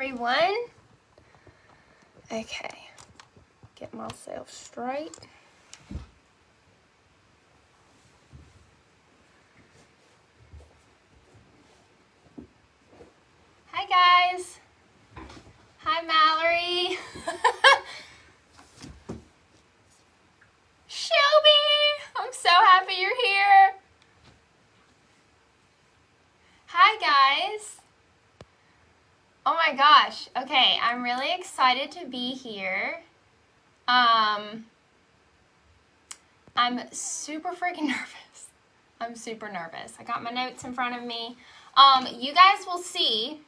everyone. Okay, get myself straight. Hi guys. Hi Mallory. Shelby, I'm so happy you're here. Hi guys. Oh my gosh. Okay, I'm really excited to be here. I'm super freaking nervous. I'm super nervous. I got my notes in front of me. You guys will see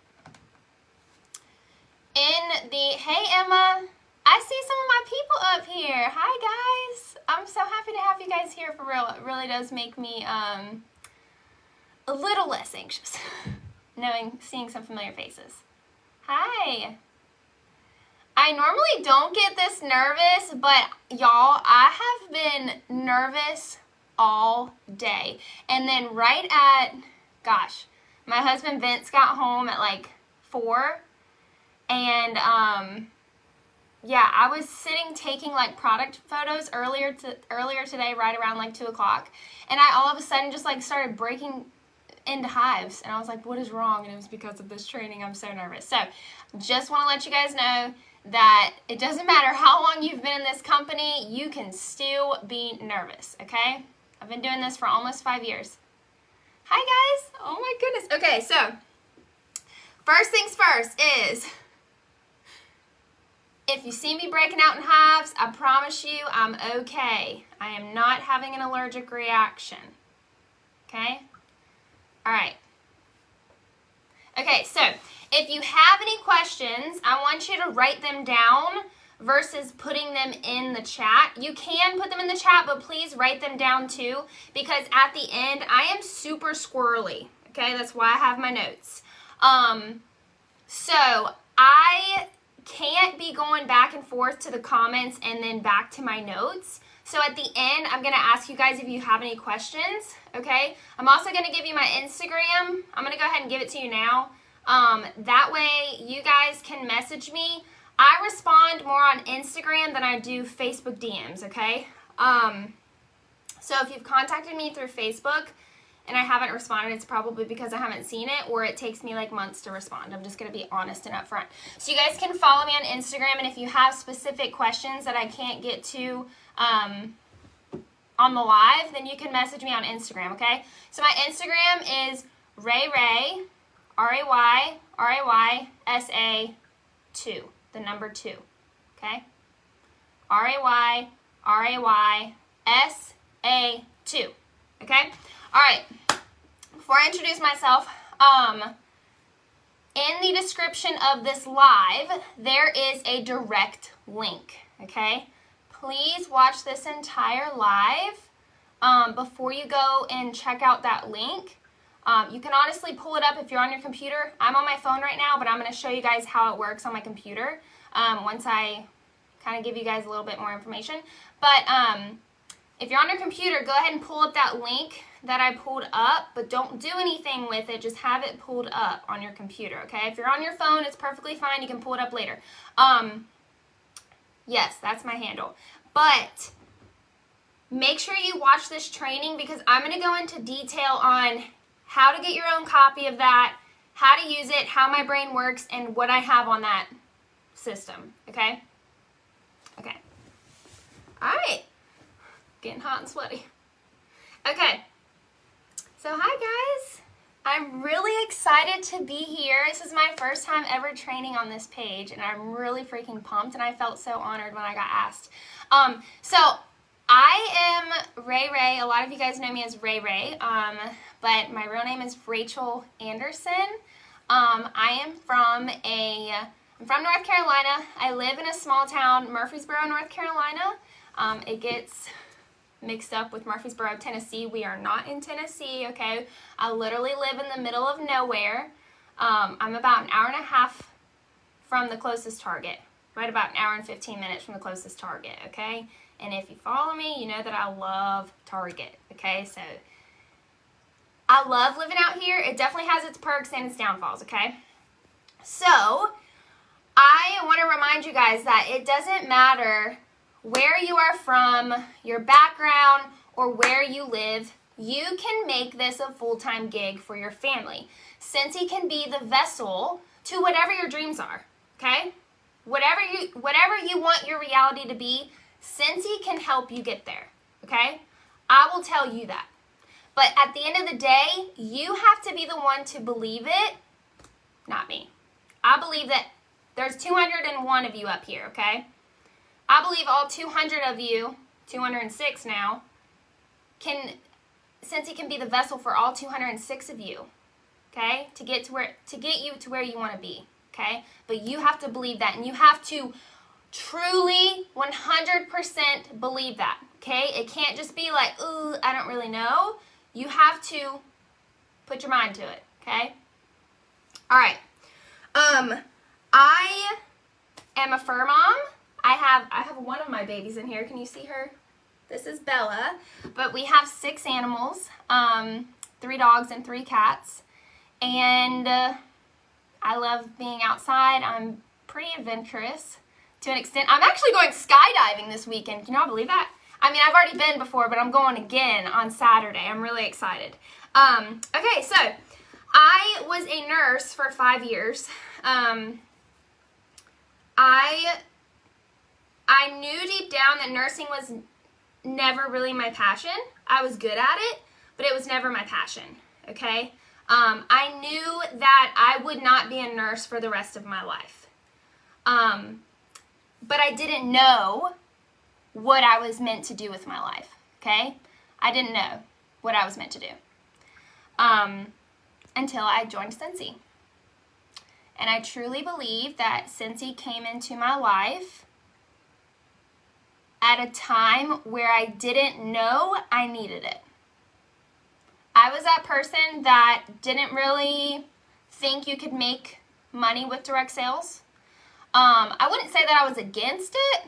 in the, hey Emma, I see some of my people up here. Hi guys. I'm so happy to have you guys here for real. It really does make me a little less anxious seeing some familiar faces. Hi. I normally don't get this nervous, but y'all, I have been nervous all day. And then right at, gosh, my husband Vince got home at like 4. And yeah, I was sitting taking like product photos earlier today, right around like 2 o'clock. And I all of a sudden just like started breaking into hives. And I was like, what is wrong? And it was because of this training. I'm so nervous. So just want to let you guys know that it doesn't matter how long you've been in this company, you can still be nervous, okay? I've been doing this for almost 5 years. Hi guys. Oh my goodness. Okay, so first things first is, if you see me breaking out in hives, I promise you I'm okay. I am not having an allergic reaction. Okay? All right. Okay, so if you have any questions, I want you to write them down versus putting them in the chat. You can put them in the chat, but please write them down too, because at the end, I am super squirrely. Okay, that's why I have my notes. So I can't be going back and forth to the comments and then back to my notes. So at the end, I'm going to ask you guys if you have any questions, okay? I'm also going to give you my Instagram. I'm going to go ahead and give it to you now. That way you guys can message me. I respond more on Instagram than I do Facebook DMs, okay? So if you've contacted me through Facebook and I haven't responded, it's probably because I haven't seen it, or it takes me like months to respond. I'm just going to be honest and upfront. So you guys can follow me on Instagram, and if you have specific questions that I can't get to on the live, then you can message me on Instagram, okay? So my Instagram is RayRay, RayRaySA 2, the number 2, okay? RayRaySA 2, okay? All right, before I introduce myself, in the description of this live, there is a direct link, okay? Please watch this entire live before you go and check out that link. You can honestly pull it up if you're on your computer. I'm on my phone right now, but I'm going to show you guys how it works on my computer once I kind of give you guys a little bit more information. But if you're on your computer, go ahead and pull up that link that I pulled up, but don't do anything with it. Just have it pulled up on your computer, okay? If you're on your phone, it's perfectly fine. You can pull it up later. Yes, that's my handle. But make sure you watch this training, because I'm going to go into detail on how to get your own copy of that, how to use it, how my brain works, and what I have on that system, okay? Okay. All right. Getting hot and sweaty. Okay. So hi guys. I'm really excited to be here. This is my first time ever training on this page, and I'm really freaking pumped, and I felt so honored when I got asked. So I am RayRay. A lot of you guys know me as RayRay, but my real name is Rachel Anderson. I'm from North Carolina. I live in a small town, Murfreesboro, North Carolina. It gets mixed up with Murfreesboro, Tennessee. We are not in Tennessee, okay? I literally live in the middle of nowhere. I'm about an hour and a half from the closest Target. Right about an hour and 15 minutes from the closest Target, okay? And if you follow me, you know that I love Target, okay? So I love living out here. It definitely has its perks and its downfalls, okay? So I want to remind you guys that it doesn't matter where you are from, your background, or where you live. You can make this a full-time gig for your family. Scentsy can be the vessel to whatever your dreams are, okay? Whatever you want your reality to be, Scentsy can help you get there, okay? I will tell you that. But at the end of the day, you have to be the one to believe it, not me. I believe that there's 201 of you up here, okay? I believe all 200 of you, 206 now, Scentsy can be the vessel for all 206 of you, okay? To get you to where you want to be, okay? But you have to believe that, and you have to truly 100% believe that, okay? It can't just be like, ooh, I don't really know. You have to put your mind to it, okay? All right. I am a fur mom. I have one of my babies in here. Can you see her? This is Bella. But we have 6 animals, 3 dogs and 3 cats. And I love being outside. I'm pretty adventurous to an extent. I'm actually going skydiving this weekend. Can y'all believe that? I mean, I've already been before, but I'm going again on Saturday. I'm really excited. Okay, so I was a nurse for 5 years. I knew deep down that nursing was never really my passion. I was good at it, but it was never my passion, okay? I knew that I would not be a nurse for the rest of my life. But I didn't know what I was meant to do with my life, okay? I didn't know what I was meant to do until I joined Scentsy. And I truly believe that Scentsy came into my life at a time where I didn't know I needed it. I was that person that didn't really think you could make money with direct sales. I wouldn't say that I was against it,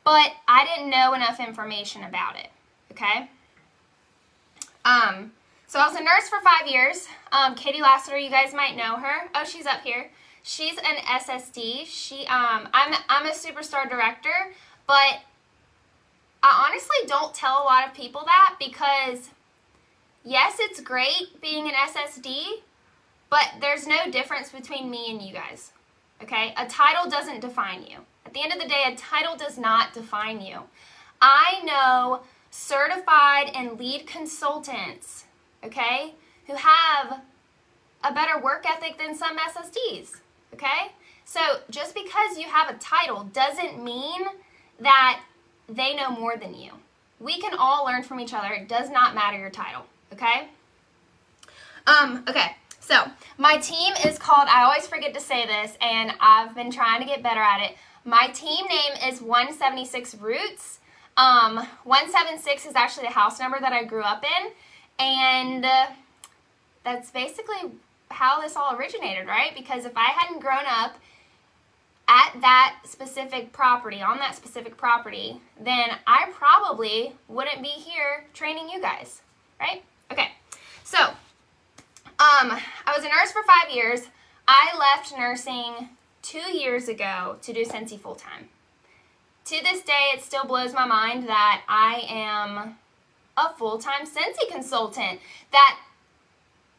but I didn't know enough information about it, okay? So I was a nurse for 5 years. Katie Lassiter, you guys might know her. Oh, she's up here. She's an SSD. I'm a superstar director, but I honestly don't tell a lot of people that because, yes, it's great being an SSD, but there's no difference between me and you guys, okay? A title doesn't define you. At the end of the day, a title does not define you. I know certified and lead consultants, okay, who have a better work ethic than some SSDs, okay? So just because you have a title doesn't mean that they know more than you. We can all learn from each other. It does not matter your title, okay? Okay, so my team is called, I always forget to say this, and I've been trying to get better at it. My team name is 176 Roots. 176 is actually the house number that I grew up in, and that's basically how this all originated, right? Because if I hadn't grown up at that specific property, on that specific property, then I probably wouldn't be here training you guys, right? Okay, so I was a nurse for 5 years. I left nursing 2 years ago to do Scentsy full-time. To this day, it still blows my mind that I am a full-time Scentsy consultant, that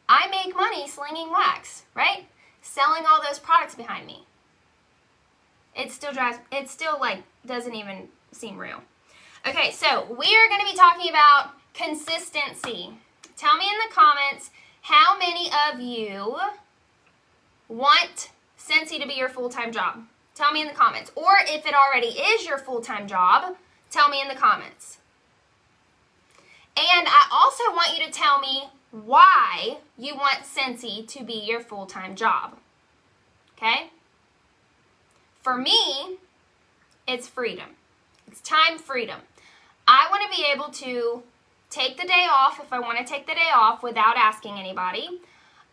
I make money slinging wax, right? Selling all those products behind me. It still like doesn't even seem real. Okay, so we are going to be talking about consistency. Tell me in the comments how many of you want Scentsy to be your full-time job. Tell me in the comments. Or if it already is your full-time job, tell me in the comments. And I also want you to tell me why you want Scentsy to be your full-time job. Okay? For me, it's freedom. It's time freedom. I want to be able to take the day off if I want to take the day off without asking anybody.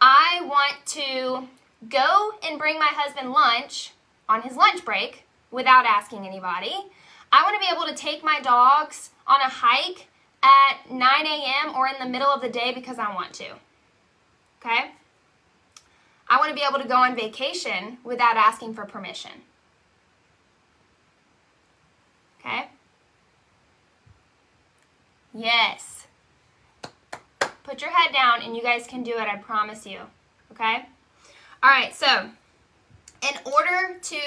I want to go and bring my husband lunch on his lunch break without asking anybody. I want to be able to take my dogs on a hike at 9 a.m. or in the middle of the day because I want to. Okay? I want to be able to go on vacation without asking for permission. Okay? Yes. Put your head down and you guys can do it, I promise you. Okay? All right, so in order to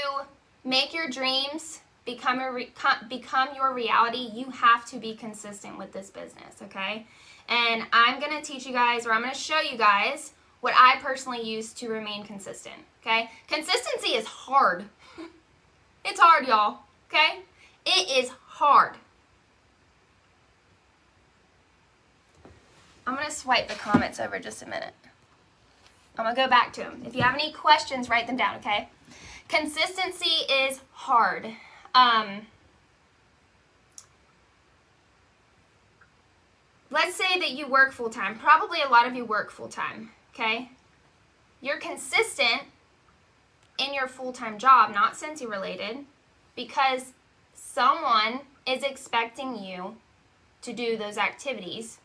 make your dreams become your reality, you have to be consistent with this business, okay? And I'm going to teach you guys, or I'm going to show you guys what I personally use to remain consistent, okay? Consistency is hard. It's hard, y'all, okay? It is hard. I'm going to swipe the comments over just a minute. I'm going to go back to them. If you have any questions, write them down, okay? Consistency is hard. Let's say that you work full-time. Probably a lot of you work full-time, okay? You're consistent in your full-time job, not Scentsy related, because someone is expecting you to do those activities,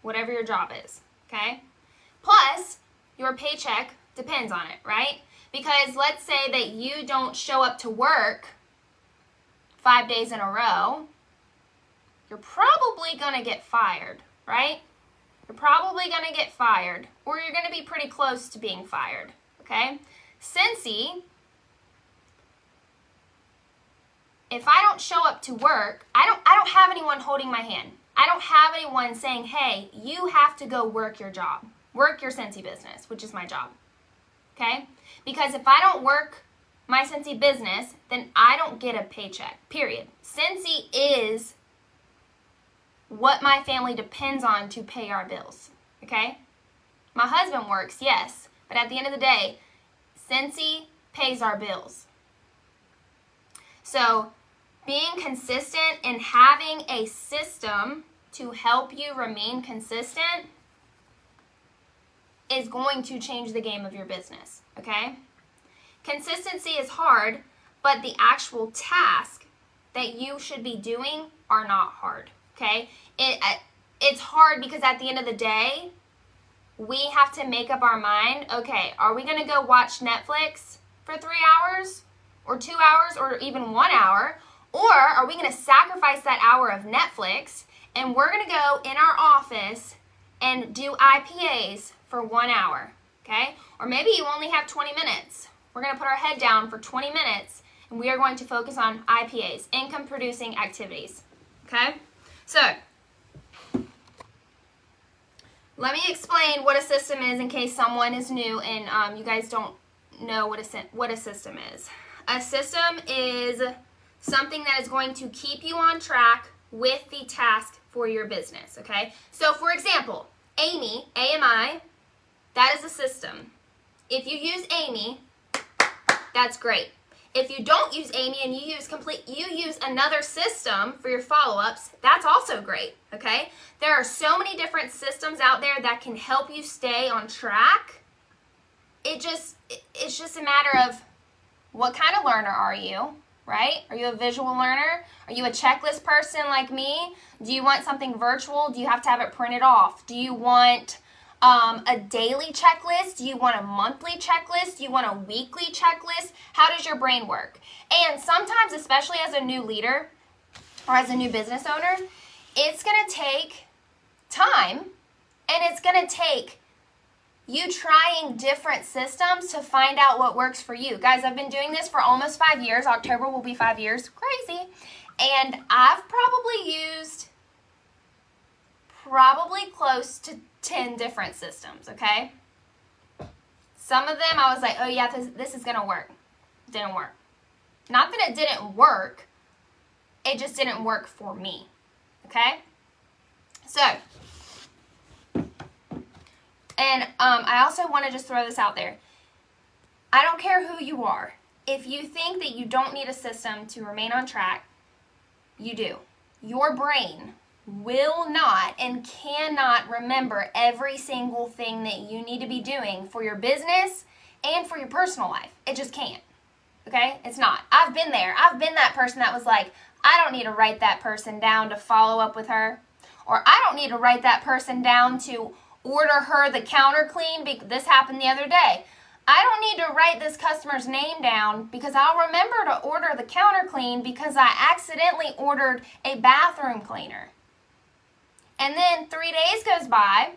whatever your job is, okay? Plus, your paycheck depends on it, right? Because let's say that you don't show up to work 5 days in a row, you're probably going to get fired, right? You're probably going to get fired, or you're going to be pretty close to being fired, okay? Scentsy, if I don't show up to work, I don't have anyone holding my hand. I don't have anyone saying, hey, you have to go work your job. Work your Scentsy business, which is my job, okay? Because if I don't work my Scentsy business, then I don't get a paycheck, period. Scentsy is what my family depends on to pay our bills, okay? My husband works, yes, but at the end of the day, Scentsy pays our bills. So being consistent and having a system to help you remain consistent is going to change the game of your business, okay? Consistency is hard, but the actual task that you should be doing are not hard, okay? It's hard because at the end of the day, we have to make up our mind, okay, are we going to go watch Netflix for 3 hours or 2 hours or even 1 hour? Or are we going to sacrifice that hour of Netflix and we're going to go in our office and do IPAs for 1 hour, okay? Or maybe you only have 20 minutes. We're going to put our head down for 20 minutes and we are going to focus on IPAs, income producing activities, okay? So, let me explain what a system is in case someone is new and you guys don't know what a system is. A system is something that is going to keep you on track with the task for your business, okay? So, for example, AMI, A-M-I, that is a system. If you use AMI, that's great. If you don't use AMI and you use another system for your follow-ups, that's also great, okay? There are so many different systems out there that can help you stay on track. It's just a matter of what kind of learner are you, right? Are you a visual learner? Are you a checklist person like me? Do you want something virtual? Do you have to have it printed off? Do you want a daily checklist? Do you want a monthly checklist? Do you want a weekly checklist? How does your brain work? And sometimes, especially as a new leader or as a new business owner, it's going to take time and it's going to take you trying different systems to find out what works for you. Guys, I've been doing this for almost 5 years. October will be 5 years. Crazy. And I've probably used close to 10 different systems, okay? Some of them I was like, oh yeah, this is gonna work. Didn't work. Not that it didn't work, it just didn't work for me, okay? So, and I also want to just throw this out there. I don't care who you are. If you think that you don't need a system to remain on track, you do. Your brain will not and cannot remember every single thing that you need to be doing for your business and for your personal life. It just can't, okay? It's not. I've been there. I've been that person that was like, I don't need to write that person down to follow up with her, or I don't need to write that person down to order her the counter clean. This happened the other day. I don't need to write this customer's name down because I'll remember to order the counter clean because I accidentally ordered a bathroom cleaner. And then 3 days goes by,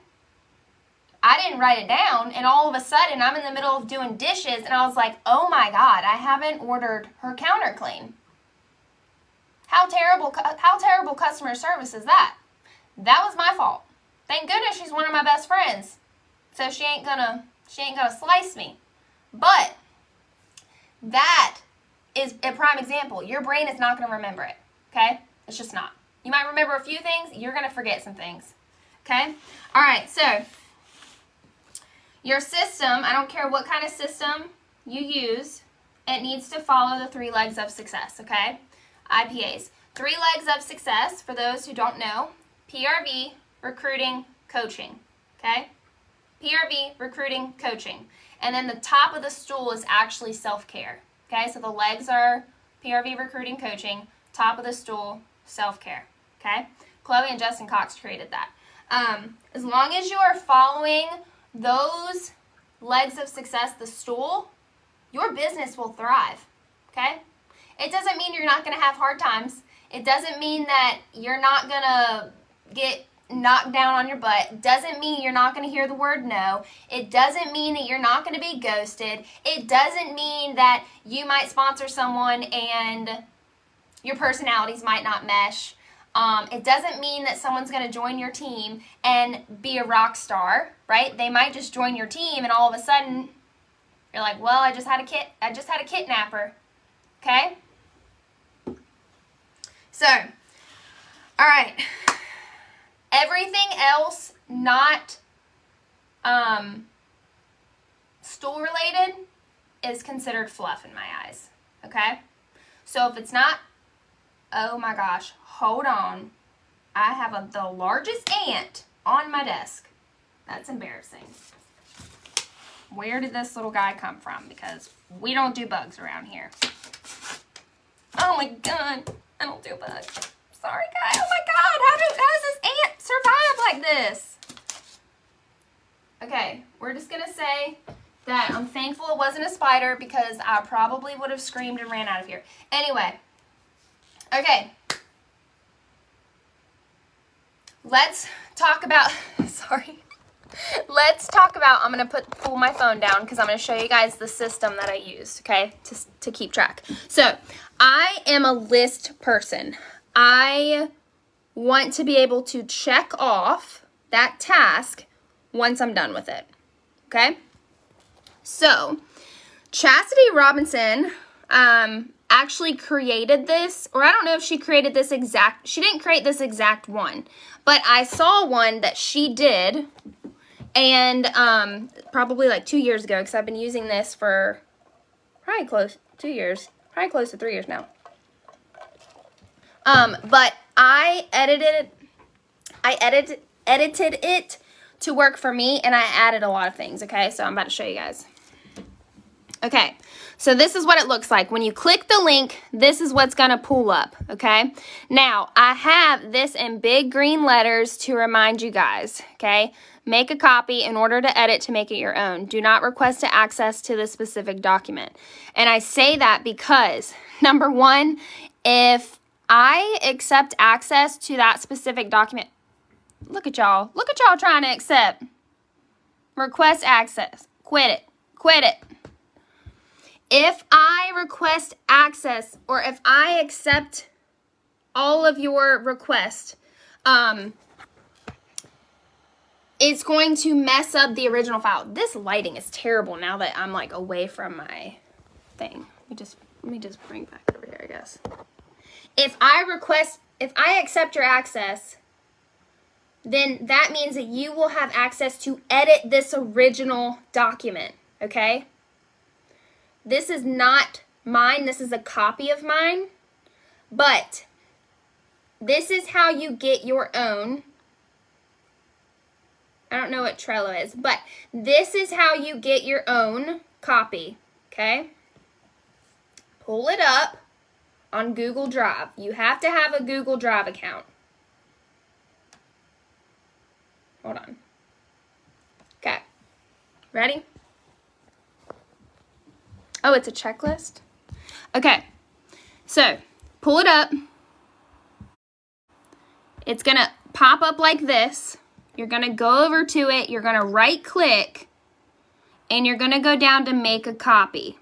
I didn't write it down, and all of a sudden I'm in the middle of doing dishes and I was like, oh my God, I haven't ordered her counter clean. How terrible customer service is that? That was my fault. Thank goodness she's one of my best friends. So she ain't gonna slice me. But that is a prime example. Your brain is not gonna remember it. Okay? It's just not. You might remember a few things, you're gonna forget some things. Okay? Alright, so your system, I don't care what kind of system you use, it needs to follow the 3 legs of success, okay? IPAs. 3 legs of success, for those who don't know, PRV, recruiting, coaching, okay? PRV, recruiting, coaching. And then the top of the stool is actually self-care, okay? So the legs are PRV, recruiting, coaching, top of the stool, self-care, okay? Chloe and Justin Cox created that. As long as you are following those legs of success, the stool, your business will thrive, okay? It doesn't mean you're not going to have hard times. It doesn't mean that you're not going to get knocked down on your butt. It doesn't mean you're not going to hear the word no. It doesn't mean that you're not going to be ghosted. It doesn't mean that you might sponsor someone and your personalities might not mesh. It doesn't mean that someone's going to join your team and be a rock star, right? They might just join your team and all of a sudden you're like, well, I just had a kidnapper. Okay? So, all right. Everything else not stool related is considered fluff in my eyes. Okay? So if it's not, oh my gosh, hold on. I have the largest ant on my desk. That's embarrassing. Where did this little guy come from? Because we don't do bugs around here. Oh my God, I don't do bugs. Sorry guys, oh my God, how does this ant survive like this? Okay, we're just gonna say that I'm thankful it wasn't a spider because I probably would have screamed and ran out of here. Anyway, okay. Let's talk about, sorry. Let's talk about, I'm going to pull my phone down because I'm going to show you guys the system that I use, okay, to keep track. So, I am a list person. I want to be able to check off that task once I'm done with it, okay? So, Chastity Robinson actually created this, or I don't know if she created this she didn't create this exact one, but I saw one that she did, and probably like 2 years ago, because I've been using this for probably close 2 years, probably close to 3 years now. But I edited it to work for me, and I added a lot of things, okay? So I'm about to show you guys. Okay, so this is what it looks like. When you click the link, this is what's going to pull up, okay? Now, I have this in big green letters to remind you guys, okay? Make a copy in order to edit to make it your own. Do not request access to the specific document. And I say that because, number one, if I accept access to that specific document, look at y'all trying to accept. Request access. Quit it. If I request access, or if I accept all of your requests, it's going to mess up the original file. This lighting is terrible now that I'm like away from my thing. Let me just bring back over here, I guess. If I accept your access, then that means that you will have access to edit this original document, okay? This is not mine. This is a copy of mine. But this is how you get your own. I don't know what Trello is, but this is how you get your own copy, okay? Pull it up on Google Drive. You have to have a Google Drive account. Hold on. Okay. Ready? Oh, it's a checklist? Okay, so pull it up. It's going to pop up like this. You're going to go over to it. You're going to right click and you're going to go down to make a copy.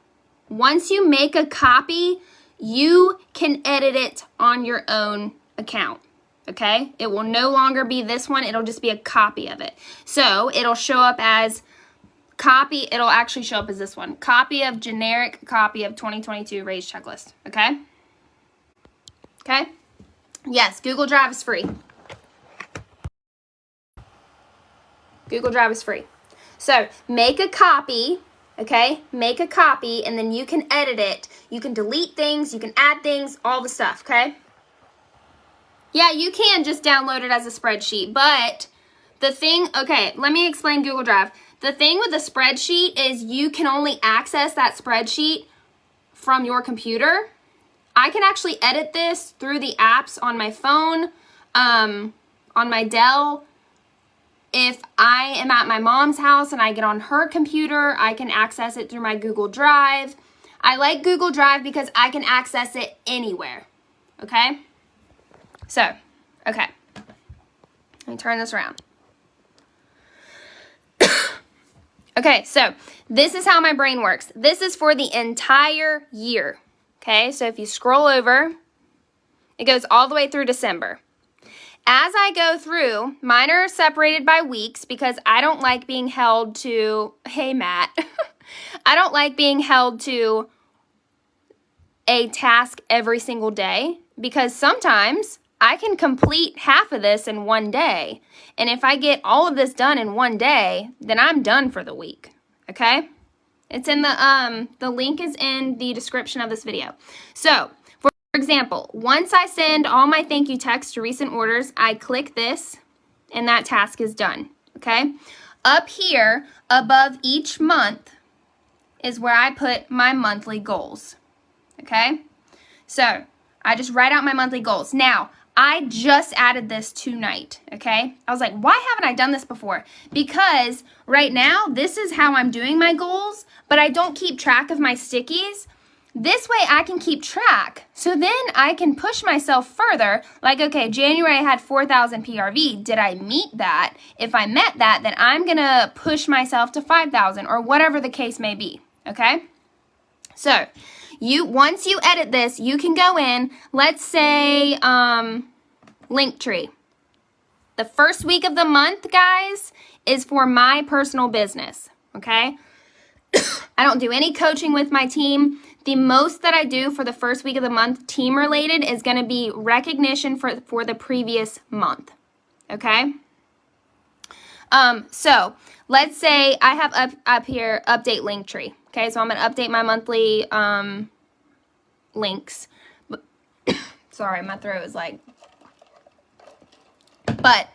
Once you make a copy, you can edit it on your own account. Okay? It will no longer be this one. It'll just be a copy of it. So it'll show up as copy. It'll actually show up as this one. Copy of generic copy of 2022 raise checklist. Okay? Okay? Yes, Google Drive is free. Google Drive is free. So make a copy, okay? Make a copy, and then you can edit it. You can delete things, you can add things, all the stuff, okay? Yeah, you can just download it as a spreadsheet, but the thing, okay, let me explain Google Drive. The thing with the spreadsheet is you can only access that spreadsheet from your computer. I can actually edit this through the apps on my phone, on my Dell. If I am at my mom's house and I get on her computer, I can access it through my Google Drive. I like Google Drive because I can access it anywhere, okay? So, okay. Let me turn this around. Okay, so this is how my brain works. This is for the entire year, okay? So if you scroll over, it goes all the way through December. As I go through, mine are separated by weeks because I don't like being held to, hey Matt, I don't like being held to a task every single day because sometimes I can complete half of this in one day. And if I get all of this done in one day, then I'm done for the week, okay? It's in the link is in the description of this video. So, for example, once I send all my thank you texts to recent orders, I click this and that task is done, okay? Up here, above each month, is where I put my monthly goals, okay? So, I just write out my monthly goals. Now, I just added this tonight, okay? I was like, why haven't I done this before? Because right now, this is how I'm doing my goals, but I don't keep track of my stickies. This way I can keep track. So then I can push myself further. Like, okay, January I had 4,000 PRV. Did I meet that? If I met that, then I'm going to push myself to 5,000 or whatever the case may be, okay? So, once you edit this, you can go in, let's say, Linktree. The first week of the month, guys, is for my personal business, okay? I don't do any coaching with my team. The most that I do for the first week of the month, team related, is going to be recognition for the previous month, okay? So, let's say I have up here, update Linktree. Okay, so I'm going to update my monthly links. Sorry, my throat is like... But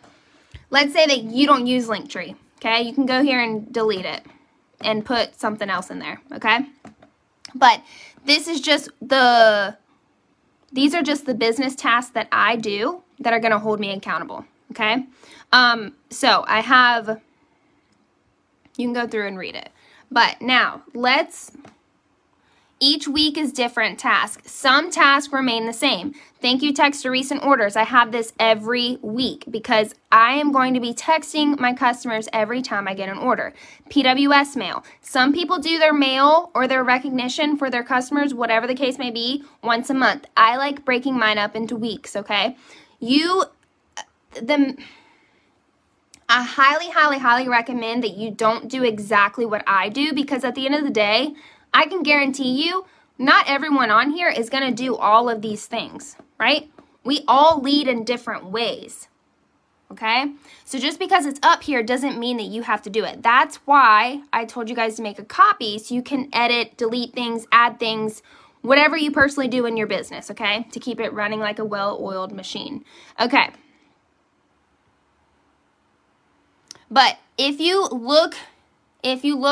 let's say that you don't use Linktree, okay? You can go here and delete it and put something else in there, okay? But this is just these are just the business tasks that I do that are going to hold me accountable, okay? So I have... You can go through and read it. But now, each week is different tasks. Some tasks remain the same. Thank you text to recent orders. I have this every week because I am going to be texting my customers every time I get an order. PWS mail. Some people do their mail or their recognition for their customers, whatever the case may be, once a month. I like breaking mine up into weeks, okay? I highly, highly, highly recommend that you don't do exactly what I do because at the end of the day, I can guarantee you not everyone on here is going to do all of these things, right? We all lead in different ways, okay? So just because it's up here doesn't mean that you have to do it. That's why I told you guys to make a copy so you can edit, delete things, add things, whatever you personally do in your business, okay? To keep it running like a well-oiled machine. Okay. But if you look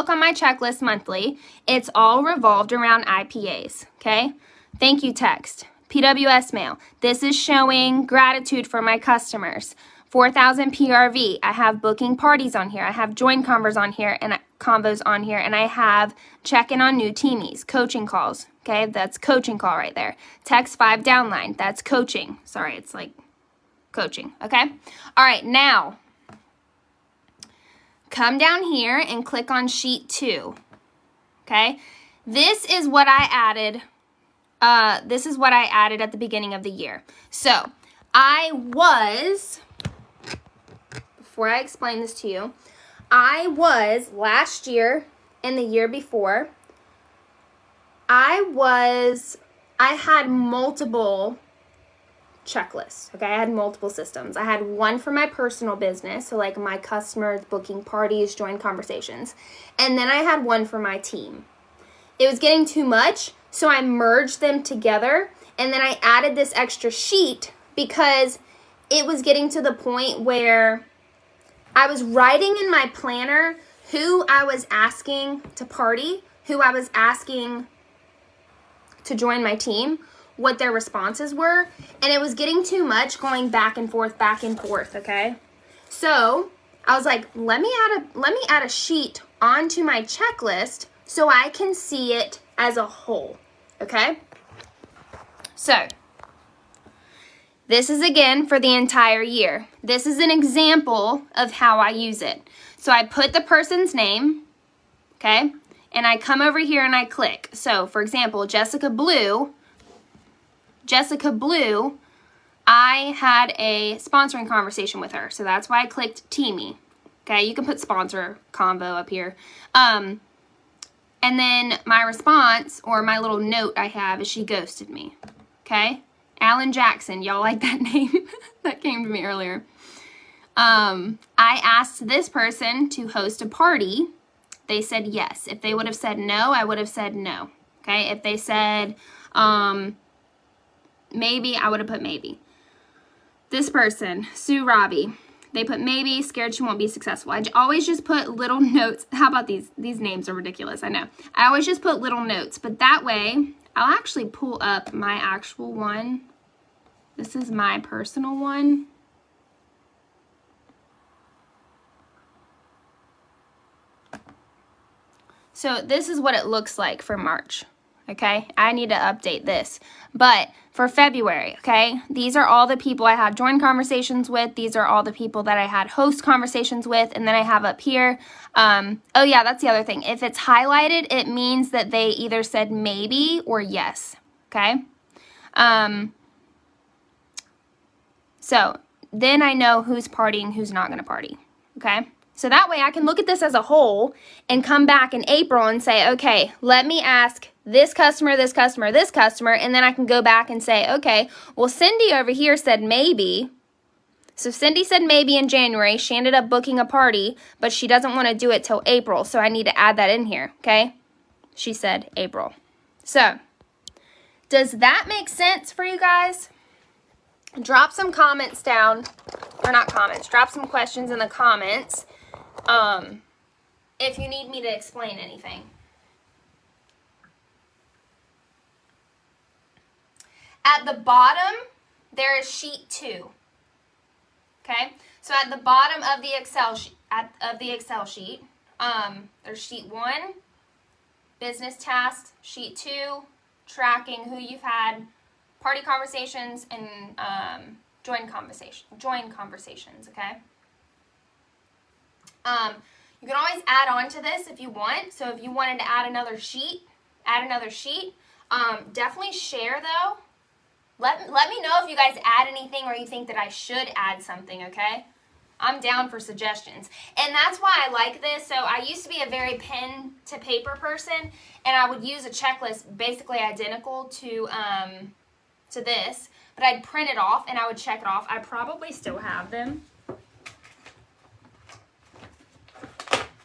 on my checklist monthly, it's all revolved around IPAs, okay? Thank you text, PWS mail. This is showing gratitude for my customers. 4,000 PRV. I have booking parties on here. I have join convers on here, and convos on here, and I have check-in on new teamies, coaching calls, okay? That's coaching call right there. Text 5 downline, that's coaching. Sorry, it's like coaching, okay? All right, now come down here and click on sheet 2, okay? This is what I added. This is what I added at the beginning of the year. So before I explain this to you, I was last year and the year before, I had multiple checklists, okay? I had multiple systems. I had one for my personal business, so like my customers, booking parties, join conversations. And then I had one for my team. It was getting too much, so I merged them together, and then I added this extra sheet because it was getting to the point where I was writing in my planner who I was asking to party, who I was asking to join my team, what their responses were, and it was getting too much going back and forth, okay? So I was like, let me add a sheet onto my checklist so I can see it as a whole, okay? So this is again for the entire year. This is an example of how I use it. So I put the person's name, okay? And I come over here and I click. So for example, Jessica Blue, I had a sponsoring conversation with her. So that's why I clicked Teamy. Okay, you can put sponsor convo up here. And then my response or my little note I have is she ghosted me. Okay? Alan Jackson, y'all like that name? That came to me earlier. I asked this person to host a party. They said yes. If they would have said no, I would have said no. Okay? If they said maybe, I would have put maybe. This person, Sue Robbie, they put maybe, scared she won't be successful. I always just put little notes. How about these? These names are ridiculous, I know. I always just put little notes, but that way I'll actually pull up my actual one. This is my personal one. So this is what it looks like for March, okay? I need to update this. But for February, okay, these are all the people I had join conversations with. These are all the people that I had host conversations with. And then I have up here, oh yeah, that's the other thing. If it's highlighted, it means that they either said maybe or yes, okay? So then I know who's partying, who's not going to party, okay? So that way I can look at this as a whole and come back in April and say, okay, let me ask this customer, this customer, this customer, and then I can go back and say, okay, well, Cindy over here said maybe. So Cindy said maybe in January. She ended up booking a party, but she doesn't want to do it till April, so I need to add that in here, okay? She said April. So does that make sense for you guys? Drop some comments down, or not comments, drop some questions in the comments if you need me to explain anything. At the bottom, there is sheet 2. Okay, so at the bottom of the Excel sheet, there's sheet 1, business tasks, sheet 2, tracking who you've had party conversations, and join conversations, okay? You can always add on to this if you want. So if you wanted to add another sheet, definitely share though. Let me know if you guys add anything or you think that I should add something, okay? I'm down for suggestions. And that's why I like this. So I used to be a very pen to paper person, and I would use a checklist basically identical to this, but I'd print it off and I would check it off. I probably still have them.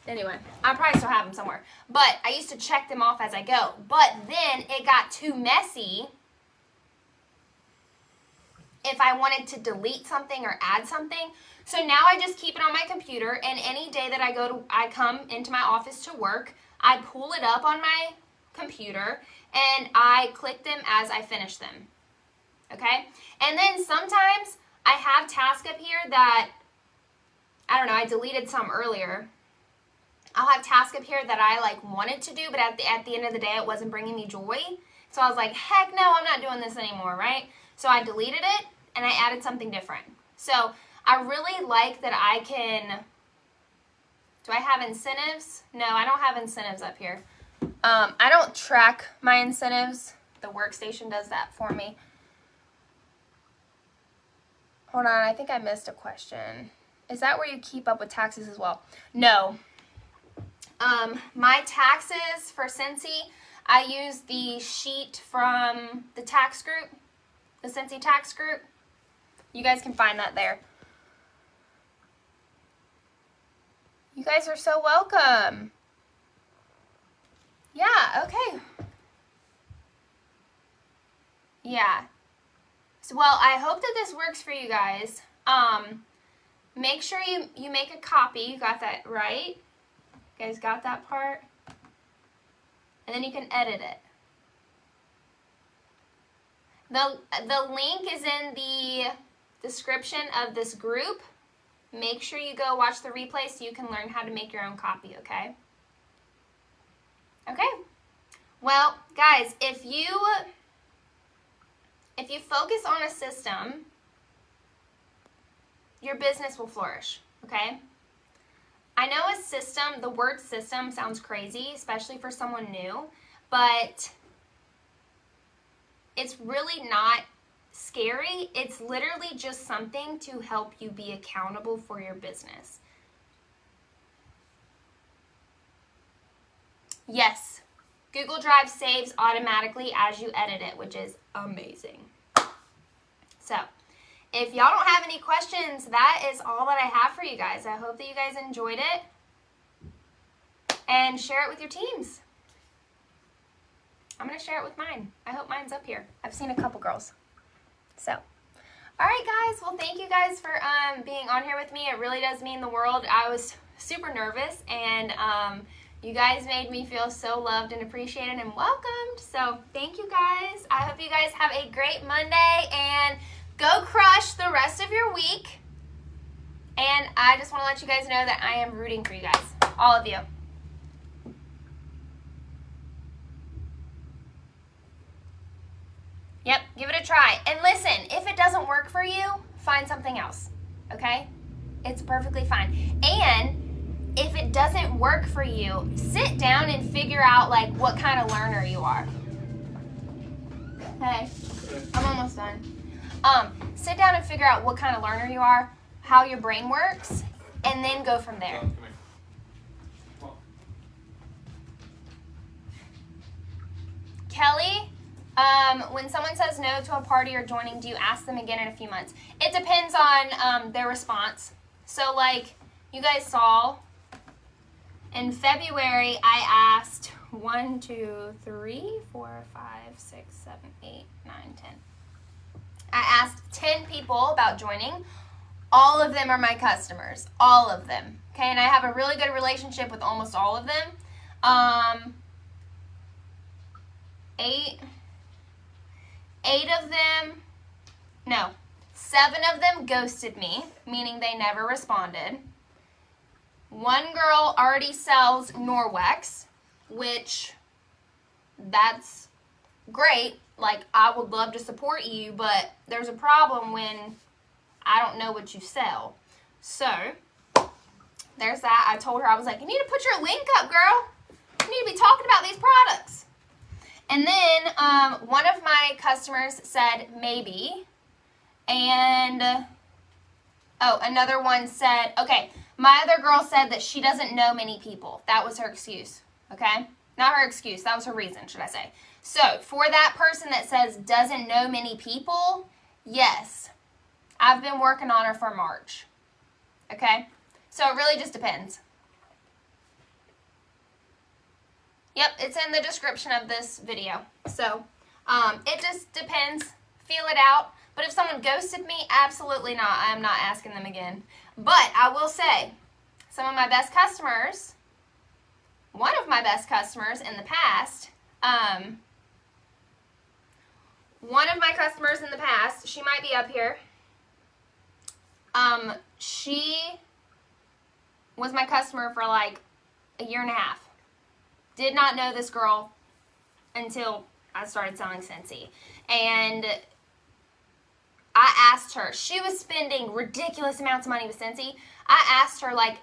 Anyway, I probably still have them somewhere. But I used to check them off as I go. But then it got too messy if I wanted to delete something or add something. So now I just keep it on my computer, and any day that I come into my office to work, I pull it up on my computer and I click them as I finish them. Okay? And then sometimes I have tasks up here that, I don't know, I deleted some earlier. I'll have tasks up here that I like wanted to do, but at the end of the day, it wasn't bringing me joy. So I was like, heck no, I'm not doing this anymore, right? So I deleted it and I added something different. So I really like that I can, do I have incentives? No, I don't have incentives up here. I don't track my incentives. The workstation does that for me. Hold on, I think I missed a question. Is that where you keep up with taxes as well? No. My taxes for Scentsy, I use the sheet from the tax group, the Scentsy tax group. You guys can find that there. You guys are so welcome. Yeah, okay. Yeah. So, well, I hope that this works for you guys. Make sure you make a copy. You got that right? You guys got that part? And then you can edit it. The link is in the description of this group. Make sure you go watch the replay so you can learn how to make your own copy, okay? Okay. Well, guys, if you focus on a system, your business will flourish, okay? I know a system, the word system sounds crazy, especially for someone new, but it's really not scary. It's literally just something to help you be accountable for your business. Yes, Google Drive saves automatically as you edit it, which is amazing. So, if y'all don't have any questions, that is all that I have for you guys. I hope that you guys enjoyed it. And share it with your teams. I'm going to share it with mine. I hope mine's up here. I've seen a couple girls. So, all right, guys. Well, thank you guys for being on here with me. It really does mean the world. I was super nervous, and you guys made me feel so loved and appreciated and welcomed. So, thank you guys. I hope you guys have a great Monday, and go crush the rest of your week. And I just want to let you guys know that I am rooting for you guys. All of you. Yep, give it a try. And listen, if it doesn't work for you, find something else, okay? It's perfectly fine. And if it doesn't work for you, sit down and figure out, like, what kind of learner you are. Hey, I'm almost done. Sit down and figure out what kind of learner you are, how your brain works, and then go from there. Kelly? When someone says no to a party or joining, do you ask them again in a few months? It depends on their response. So, like, you guys saw, in February, I asked 1, 2, 3, 4, 5, 6, 7, 8, 9, 10. I asked 10 people about joining. All of them are my customers. All of them. Okay, and I have a really good relationship with almost all of them. 7 of them ghosted me, meaning they never responded. 1 girl already sells Norwex, which that's great. Like, I would love to support you, but there's a problem when I don't know what you sell. So, there's that. I told her, I was like, you need to put your link up, girl. You need to be talking about these products. And then one of my customers said maybe. And, another one said, okay, my other girl said that she doesn't know many people. That was her excuse, okay? Not her excuse. That was her reason, should I say. So, for that person that says doesn't know many people, yes, I've been working on her for March, okay? So, it really just depends. Yep, it's in the description of this video. So, it just depends. Feel it out. But if someone ghosted me, absolutely not. I'm not asking them again. But I will say, some of my best customers, one of my best customers in the past, she might be up here. She was my customer for like a year and a half. Did not know this girl until I started selling Scentsy. And I asked her, she was spending ridiculous amounts of money with Scentsy. I asked her like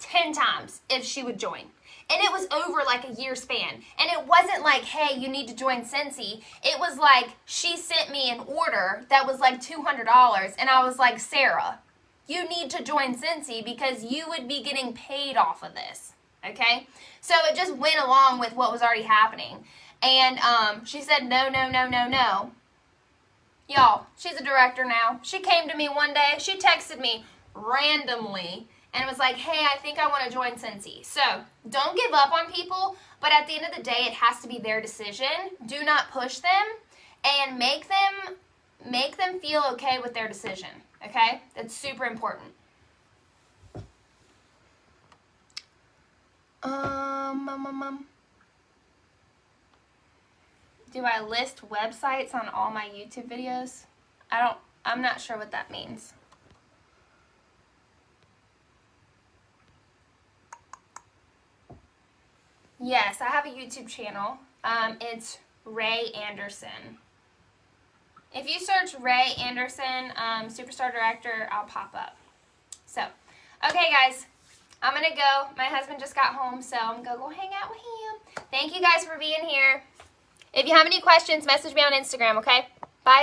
10 times if she would join. And it was over like a year span. And it wasn't like, hey, you need to join Scentsy. It was like she sent me an order that was like $200. And I was like, Sarah, you need to join Scentsy because you would be getting paid off of this. Okay? So it just went along with what was already happening. And she said, no, no, no, no, no. Y'all, she's a director now. She came to me one day. She texted me randomly and was like, hey, I think I want to join Scentsy. So don't give up on people, but at the end of the day, it has to be their decision. Do not push them, and make them feel okay with their decision. Okay? That's super important. Do I list websites on all my YouTube videos? I'm not sure what that means. Yes, I have a YouTube channel. It's Ray Anderson. If you search Ray Anderson, Superstar Director, I'll pop up. So, okay guys, I'm going to go. My husband just got home, so I'm going to go hang out with him. Thank you guys for being here. If you have any questions, message me on Instagram, okay?